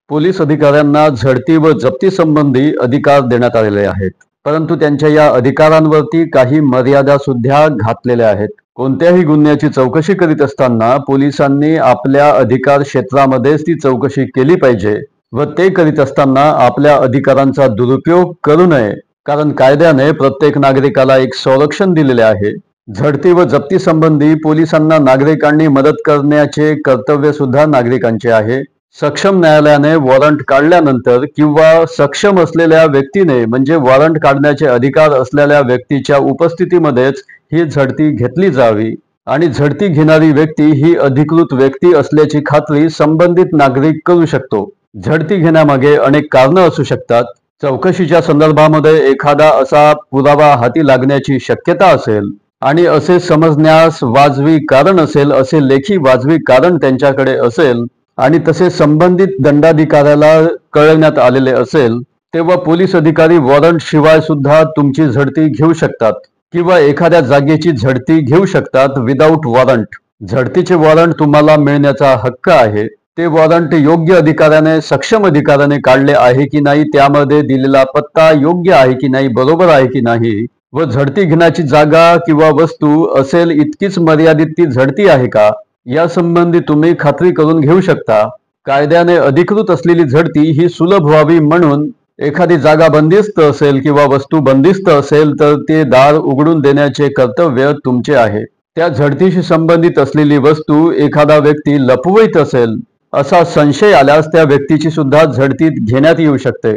Police अधिकाऱ्यांना झडती व जप्ती संबंधी अधिकार देण्यात आलेले आहेत, परंतु त्यांच्या या अधिकारांवरती काही मर्यादा सुद्धा घातलेल्या आहेत. कोणत्याही गुन्ह्याची चौकशी करीत असताना पोलिसांनी आपल्या अधिकार क्षेत्रामध्येच ती चौकशी केली पाहिजे व ते करीत असताना आपल्या अधिकारांचा दुरुपयोग करू नये, कारण कायद्याने प्रत्येक नागरिकाला एक संरक्षण दिलेले आहे. झडती व जप्ती संबंधी पोलिसांना नागरिकांनी मदत करण्याचे कर्तव्य सुद्धा नागरिकांचे आहे. सक्षम न्यायालयाने वॉरंट काढल्यानंतर किंवा सक्षम असलेल्या व्यक्तीने म्हणजे वॉरंट काढण्याचे अधिकार असलेल्या व्यक्तीच्या उपस्थितीमध्येच ही झडती घेतली जावी आणि झडती घेणारी व्यक्ती ही अधिकृत व्यक्ती असल्याची खात्री संबंधित नागरिक करू शकतो. झडती घेण्यामागे अनेक कारणं असू शकतात. चौकशीच्या संदर्भामध्ये एखादा असा पुरावा हाती लागण्याची शक्यता असेल आणि असे समजण्यास वाजवी कारण असेल, असे लेखी वाजवी कारण त्यांच्याकडे असेल आणि तसे संबंधित दंडाधिकाऱ्याला कळवण्यात आलेले असेल, तेव्हा पोलीस अधिकारी वॉरंट शिवाय सुद्धा तुमची झडती घेऊ शकतात किंवा एखाद्या जागेची झडती घेऊ शकतात विदाऊट वॉरंट. झडतीचे वॉरंट तुम्हाला मिळण्याचा हक्क आहे. ते वॉरंट योग्य अधिकाऱ्याने, सक्षम अधिकाऱ्याने काढले आहे की नाही, त्यामध्ये दिलेला पत्ता योग्य आहे की नाही, बरोबर आहे की नाही व झडती घेण्याची जागा किंवा वस्तू असेल इतकीच मर्यादित ती झडती आहे का, या संबंधी तुम्ही खात्री करून घेऊ शकता. कायद्याने अधिकृत असलेली झडती ही सुलभ व्हावी म्हणून एखादी जागा बंदिस्त असेल किंवा वस्तू बंदिस्त असेल तर ते दार उघडून देण्याचे कर्तव्य तुमचे आहे. त्या झडतीशी संबंधित असलेली वस्तू एखादा व्यक्ती लपवित असेल असा संशय आल्यास त्या व्यक्तीची सुद्धा झडतीत घेण्यात येऊ शकते.